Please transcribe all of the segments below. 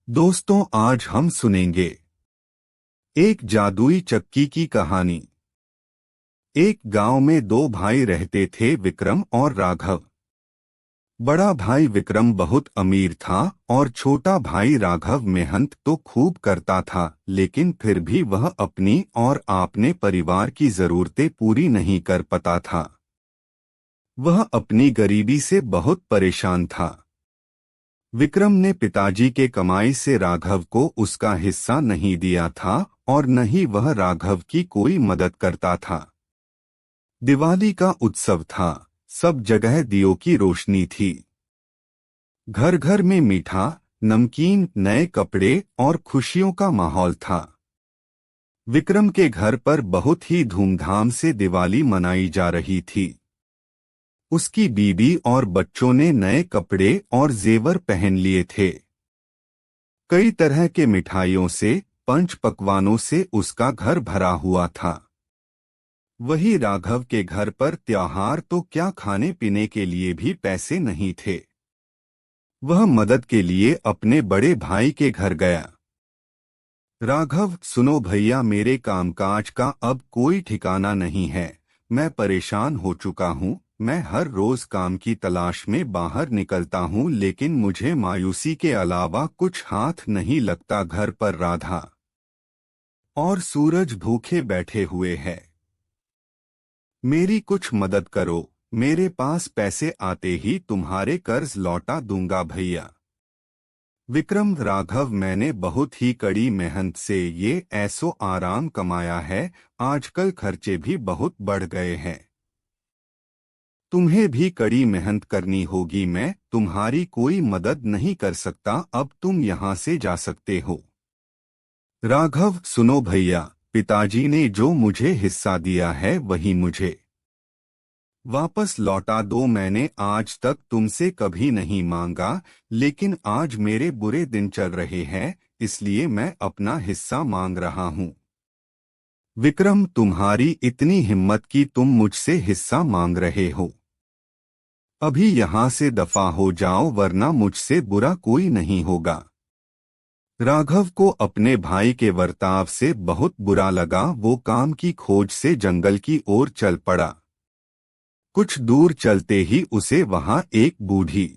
दोस्तों, आज हम सुनेंगे एक जादुई चक्की की कहानी। एक गांव में दो भाई रहते थे, विक्रम और राघव। बड़ा भाई विक्रम बहुत अमीर था और छोटा भाई राघव मेहनत तो खूब करता था, लेकिन फिर भी वह अपनी और अपने परिवार की जरूरतें पूरी नहीं कर पाता था। वह अपनी गरीबी से बहुत परेशान था। विक्रम ने पिताजी के कमाई से राघव को उसका हिस्सा नहीं दिया था और न ही वह राघव की कोई मदद करता था। दिवाली का उत्सव था, सब जगह दियों की रोशनी थी। घर घर में मीठा, नमकीन, नए कपड़े और खुशियों का माहौल था। विक्रम के घर पर बहुत ही धूमधाम से दिवाली मनाई जा रही थी। उसकी बीवी और बच्चों ने नए कपड़े और जेवर पहन लिए थे। कई तरह के मिठाइयों से, पंच पकवानों से उसका घर भरा हुआ था। वही राघव के घर पर त्योहार तो क्या, खाने पीने के लिए भी पैसे नहीं थे। वह मदद के लिए अपने बड़े भाई के घर गया। राघव, सुनो भैया, मेरे कामकाज का अब कोई ठिकाना नहीं है। मैं परेशान हो चुका हूँ। मैं हर रोज काम की तलाश में बाहर निकलता हूँ, लेकिन मुझे मायूसी के अलावा कुछ हाथ नहीं लगता। घर पर राधा और सूरज भूखे बैठे हुए हैं। मेरी कुछ मदद करो। मेरे पास पैसे आते ही तुम्हारे कर्ज लौटा दूंगा भैया। विक्रम, राघव, मैंने बहुत ही कड़ी मेहनत से ये ऐसो आराम कमाया है। आजकल खर्चे भी बहुत बढ़ गए हैं। तुम्हें भी कड़ी मेहनत करनी होगी। मैं तुम्हारी कोई मदद नहीं कर सकता। अब तुम यहाँ से जा सकते हो। राघव, सुनो भैया, पिताजी ने जो मुझे हिस्सा दिया है वही मुझे वापस लौटा दो। मैंने आज तक तुमसे कभी नहीं मांगा, लेकिन आज मेरे बुरे दिन चल रहे हैं, इसलिए मैं अपना हिस्सा मांग रहा हूँ। विक्रम, तुम्हारी इतनी हिम्मत कि तुम मुझसे हिस्सा मांग रहे हो। अभी यहाँ से दफा हो जाओ, वरना मुझसे बुरा कोई नहीं होगा। राघव को अपने भाई के बर्ताव से बहुत बुरा लगा। वो काम की खोज से जंगल की ओर चल पड़ा। कुछ दूर चलते ही उसे वहां एक बूढ़ी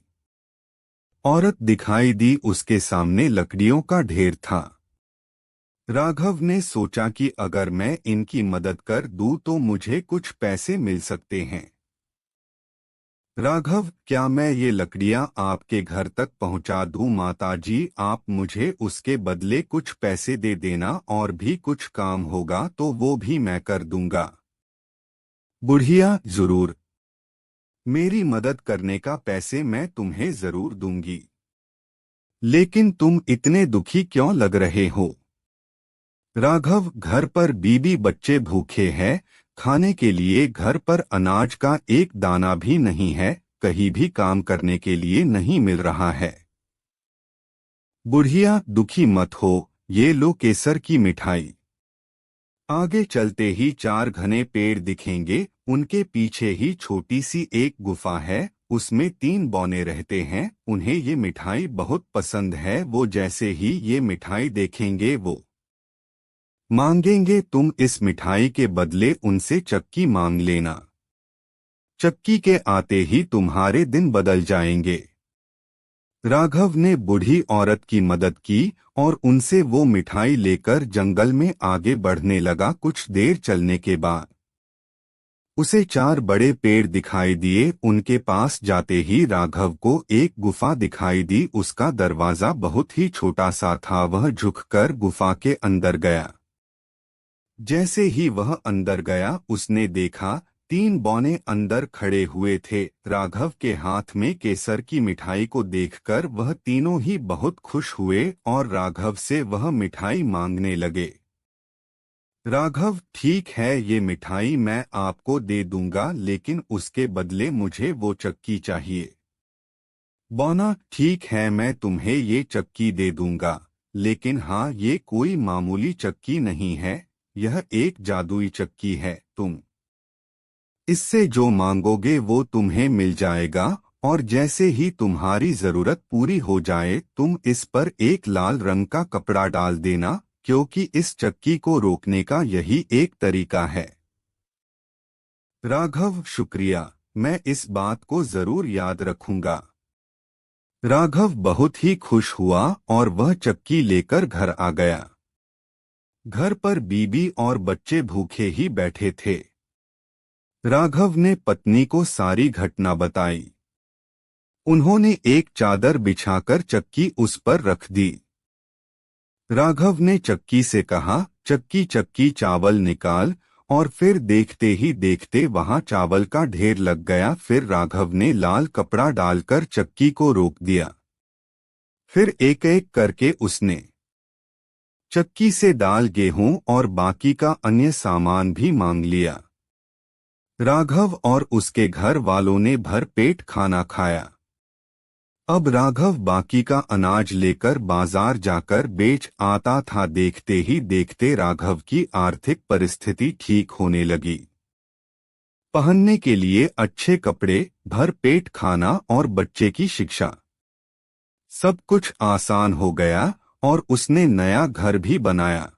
औरत दिखाई दी। उसके सामने लकड़ियों का ढेर था। राघव ने सोचा कि अगर मैं इनकी मदद कर दूं तो मुझे कुछ पैसे मिल सकते हैं। राघव, क्या मैं ये लकड़ियां आपके घर तक पहुंचा दूं? माता जी, आप मुझे उसके बदले कुछ पैसे दे देना, और भी कुछ काम होगा तो वो भी मैं कर दूंगा। बुढ़िया, जरूर। मेरी मदद करने का पैसे मैं तुम्हें जरूर दूंगी। लेकिन तुम इतने दुखी क्यों लग रहे हो? राघव, घर पर बीबी बच्चे भूखे हैं। खाने के लिए घर पर अनाज का एक दाना भी नहीं है। कहीं भी काम करने के लिए नहीं मिल रहा है। बुढ़िया, दुखी मत हो। ये लो केसर की मिठाई। आगे चलते ही चार घने पेड़ दिखेंगे। उनके पीछे ही छोटी सी एक गुफा है। उसमें तीन बौने रहते हैं। उन्हें ये मिठाई बहुत पसंद है। वो जैसे ही ये मिठाई देखेंगे वो मांगेंगे। तुम इस मिठाई के बदले उनसे चक्की मांग लेना। चक्की के आते ही तुम्हारे दिन बदल जाएंगे। राघव ने बूढ़ी औरत की मदद की और उनसे वो मिठाई लेकर जंगल में आगे बढ़ने लगा। कुछ देर चलने के बाद उसे चार बड़े पेड़ दिखाई दिए। उनके पास जाते ही राघव को एक गुफा दिखाई दी। उसका दरवाजा बहुत ही छोटा सा था। वह झुककर गुफा के अंदर गया। जैसे ही वह अंदर गया, उसने देखा तीन बौने अंदर खड़े हुए थे। राघव के हाथ में केसर की मिठाई को देखकर वह तीनों ही बहुत खुश हुए और राघव से वह मिठाई मांगने लगे। राघव, ठीक है, ये मिठाई मैं आपको दे दूंगा, लेकिन उसके बदले मुझे वो चक्की चाहिए। बौना, ठीक है, मैं तुम्हें ये चक्की दे दूंगा, लेकिन हाँ, ये कोई मामूली चक्की नहीं है। यह एक जादुई चक्की है। तुम इससे जो मांगोगे वो तुम्हें मिल जाएगा और जैसे ही तुम्हारी जरूरत पूरी हो जाए तुम इस पर एक लाल रंग का कपड़ा डाल देना, क्योंकि इस चक्की को रोकने का यही एक तरीका है। राघव, शुक्रिया, मैं इस बात को जरूर याद रखूंगा। राघव बहुत ही खुश हुआ और वह चक्की लेकर घर आ गया। घर पर बीबी और बच्चे भूखे ही बैठे थे। राघव ने पत्नी को सारी घटना बताई। उन्होंने एक चादर बिछाकर चक्की उस पर रख दी। राघव ने चक्की से कहा, चक्की चक्की चावल निकाल, और फिर देखते ही देखते वहां चावल का ढेर लग गया। फिर राघव ने लाल कपड़ा डालकर चक्की को रोक दिया। फिर एक एक करके उसने चक्की से दाल, गेहूं और बाकी का अन्य सामान भी मांग लिया। राघव और उसके घर वालों ने भर पेट खाना खाया। अब राघव बाकी का अनाज लेकर बाजार जाकर बेच आता था। देखते ही देखते राघव की आर्थिक परिस्थिति ठीक होने लगी। पहनने के लिए अच्छे कपड़े, भर पेट खाना और बच्चे की शिक्षा, सब कुछ आसान हो गया और उसने नया घर भी बनाया।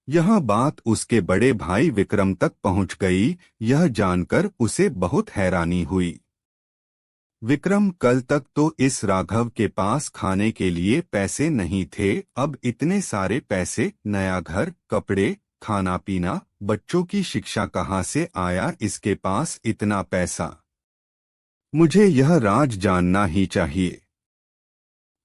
यह बात उसके बड़े भाई विक्रम तक पहुंच गई। यह जानकर उसे बहुत हैरानी हुई। विक्रम, कल तक तो इस राघव के पास खाने के लिए पैसे नहीं थे, अब इतने सारे पैसे, नया घर, कपड़े, खाना पीना, बच्चों की शिक्षा कहाँ से आया इसके पास इतना पैसा? मुझे यह राज जानना ही चाहिए।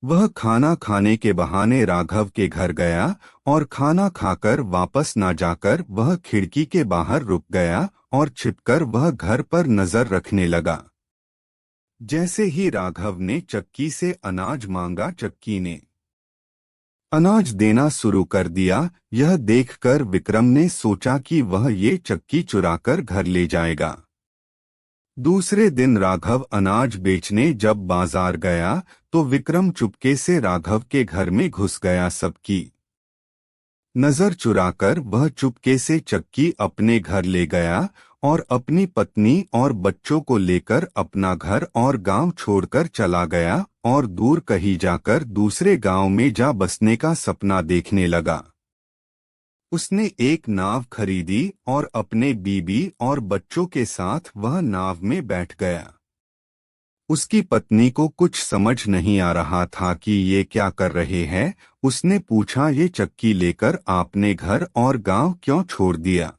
वह खाना खाने के बहाने राघव के घर गया और खाना खाकर वापस ना जाकर वह खिड़की के बाहर रुक गया और छिपकर वह घर पर नजर रखने लगा। जैसे ही राघव ने चक्की से अनाज मांगा, चक्की ने अनाज देना शुरू कर दिया। यह देखकर विक्रम ने सोचा कि वह ये चक्की चुराकर घर ले जाएगा। दूसरे दिन राघव अनाज बेचने जब बाजार गया तो विक्रम चुपके से राघव के घर में घुस गया। सबकी नजर चुराकर वह चुपके से चक्की अपने घर ले गया और अपनी पत्नी और बच्चों को लेकर अपना घर और गांव छोड़कर चला गया और दूर कहीं जाकर दूसरे गांव में जा बसने का सपना देखने लगा। उसने एक नाव खरीदी और अपने बीबी और बच्चों के साथ वह नाव में बैठ गया। उसकी पत्नी को कुछ समझ नहीं आ रहा था कि ये क्या कर रहे हैं। उसने पूछा, ये चक्की लेकर आपने घर और गांव क्यों छोड़ दिया?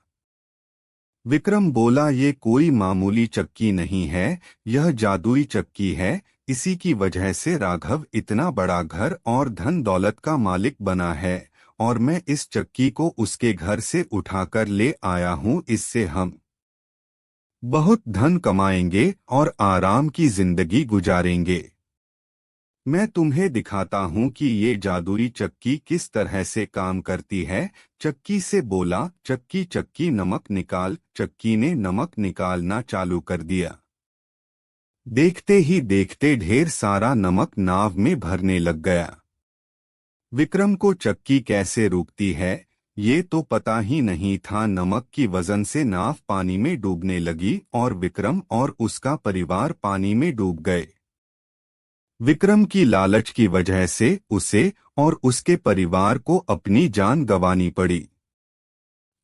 विक्रम बोला, ये कोई मामूली चक्की नहीं है, यह जादुई चक्की है। इसी की वजह से राघव इतना बड़ा घर और धन दौलत का मालिक बना है और मैं इस चक्की को उसके घर से उठाकर ले आया हूँ। इससे हम बहुत धन कमाएंगे और आराम की जिंदगी गुजारेंगे। मैं तुम्हें दिखाता हूँ कि ये जादुई चक्की किस तरह से काम करती है। चक्की से बोला, चक्की चक्की नमक निकाल। चक्की ने नमक निकालना चालू कर दिया। देखते ही देखते ढेर सारा नमक नाव में भरने लग गया। विक्रम को चक्की कैसे रुकती है ये तो पता ही नहीं था। नमक की वजन से नाव पानी में डूबने लगी और विक्रम और उसका परिवार पानी में डूब गए। विक्रम की लालच की वजह से उसे और उसके परिवार को अपनी जान गंवानी पड़ी।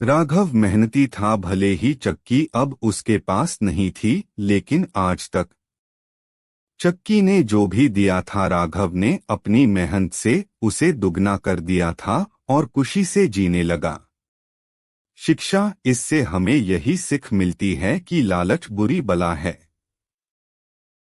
राघव मेहनती था, भले ही चक्की अब उसके पास नहीं थी, लेकिन आज तक चक्की ने जो भी दिया था राघव ने अपनी मेहनत से उसे दुगना कर दिया था और खुशी से जीने लगा। शिक्षा, इससे हमें यही सीख मिलती है कि लालच बुरी बला है।